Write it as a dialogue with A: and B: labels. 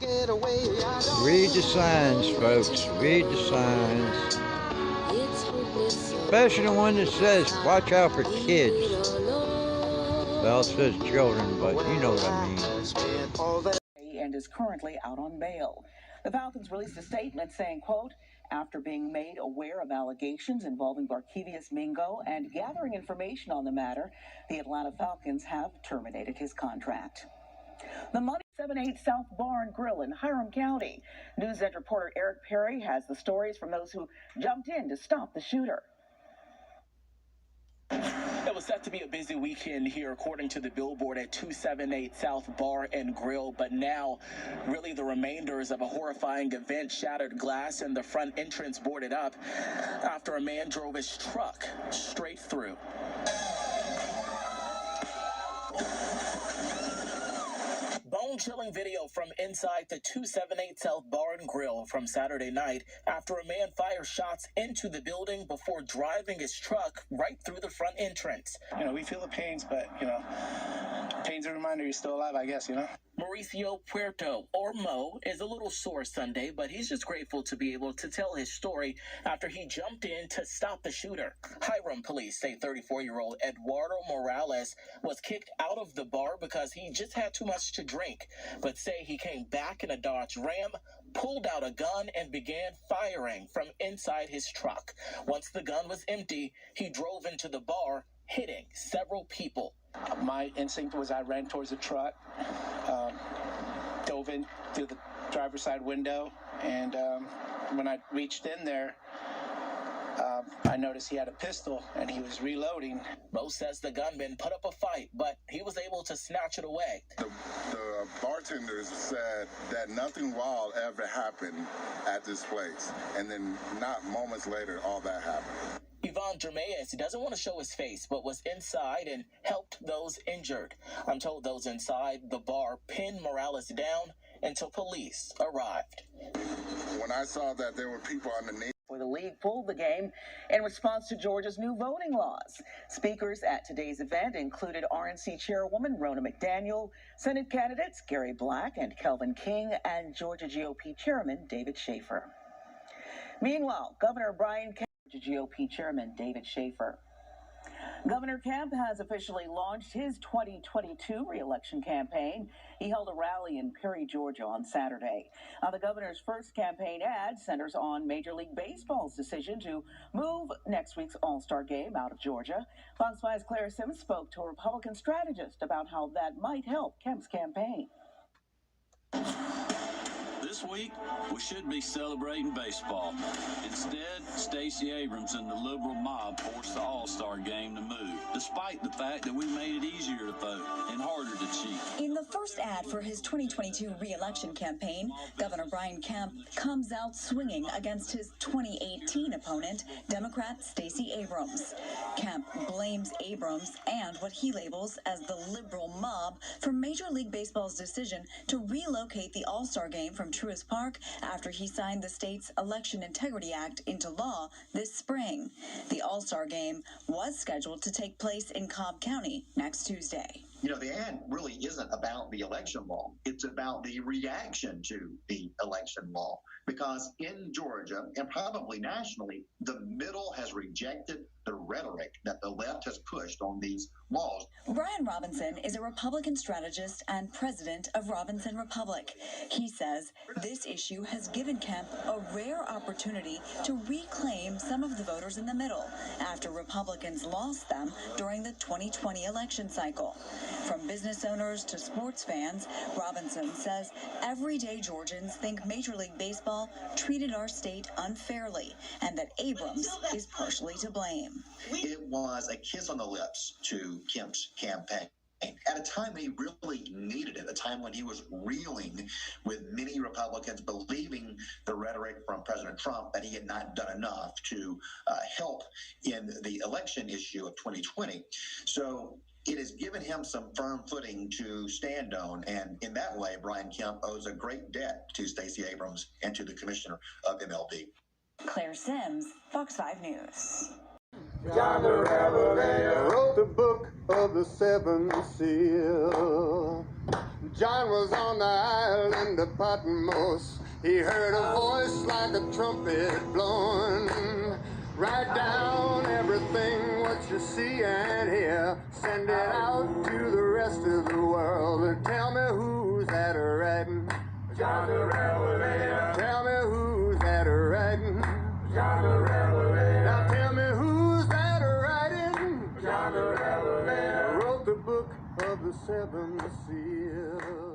A: Read the signs, folks. Read the signs. Especially the one that says, watch out for kids. Well, it says children, but you know what I mean.
B: And is currently out on bail. The Falcons released a statement saying, quote, after being made aware of allegations involving Barkevius Mingo and gathering information on the matter, the Atlanta Falcons have terminated his contract. The Money 78 South Bar and Grill in Hiram County. News Edge reporter Eric Perry has the stories from those who jumped in to stop the shooter.
C: It was set to be a busy weekend here, according to the billboard at 278 South Bar and Grill, but now really the remainders of a horrifying event: shattered glass and the front entrance boarded up after a man drove his truck straight through. Bone-chilling video from inside the 278 South Bar and Grill from Saturday night after a man fires shots into the building before driving his truck right through the front entrance.
D: You know, we feel the pains, but, you know, pain's a reminder you're still alive, I guess, you know?
C: Mauricio Puerto, or Mo, is a little sore Sunday, but he's just grateful to be able to tell his story after he jumped in to stop the shooter. Hiram police say 34-year-old Eduardo Morales was kicked out of the bar because he just had too much to drink, but say he came back in a Dodge Ram, pulled out a gun, and began firing from inside his truck. Once the gun was empty, he drove into the bar, hitting several people.
D: My instinct was I ran towards the truck, dove in through the driver's side window, and when I reached in there, I noticed he had a pistol and he was reloading.
C: Mo says the gunman put up a fight, but he was able to snatch it away.
E: The bartenders said that nothing wild ever happened at this place, and then not moments later, all that happened.
C: Yvonne Germaez doesn't want to show his face, but was inside and helped those injured. I'm told those inside the bar pinned Morales down until police arrived.
E: When I saw that there were people underneath,
B: The league pulled the game in response to Georgia's new voting laws. Speakers at today's event included RNC Chairwoman Rona McDaniel, Senate candidates Gary Black and Kelvin King, and Georgia GOP Chairman David Schaefer. Meanwhile, Governor Brian Kemp, GOP Chairman David Schaefer. Governor Kemp has officially launched his 2022 re-election campaign. He held a rally in Perry, Georgia on Saturday. The governor's first campaign ad centers on Major League Baseball's decision to move next week's AllStar Game out of Georgia. Fox 5's Claire Sims spoke to a Republican strategist about how that might help Kemp's campaign.
F: This week, we should be celebrating baseball. Instead, Stacey Abrams and the liberal mob forced the All-Star Game to move, despite the fact that we made it easier to vote and harder to cheat.
G: In the first ad for his 2022 re-election campaign, Governor Brian Kemp comes out swinging against his 2018 opponent, Democrat Stacey Abrams. Kemp blames Abrams and what he labels as the liberal mob for Major League Baseball's decision to relocate the All-Star Game from Truist Park after he signed the state's Election Integrity Act into law this spring. The All-Star Game was scheduled to take place in Cobb County next Tuesday.
H: You know, the ad really isn't about the election law. It's about the reaction to the election law. Because in Georgia, and probably nationally, the middle has rejected the rhetoric that the left has pushed on these laws.
G: Brian Robinson is a Republican strategist and president of Robinson Republic. He says this issue has given Kemp a rare opportunity to reclaim some of the voters in the middle after Republicans lost them during the 2020 election cycle. From business owners to sports fans, Robinson says everyday Georgians think Major League Baseball treated our state unfairly and that Abrams is partially to blame.
H: It was a kiss on the lips to Kemp's campaign at a time he really needed it, a time when he was reeling with many Republicans believing the rhetoric from President Trump that he had not done enough to help in the election issue of 2020. So it has given him some firm footing to stand on, and in that way, Brian Kemp owes a great debt to Stacey Abrams and to the commissioner of MLB.
G: Claire Sims, Fox 5 News.
I: John the Revelator wrote the book of the seven seals. John was on the island of Patmos. He heard a voice like a trumpet blowing. Write down everything what you see and hear. Send it out to the rest of the world. And tell me who's that writing. John the Revelator. Tell me who's that writing. John the Revelator. Now tell me who's that writing. John the Revelator. Wrote the book of the seven seals.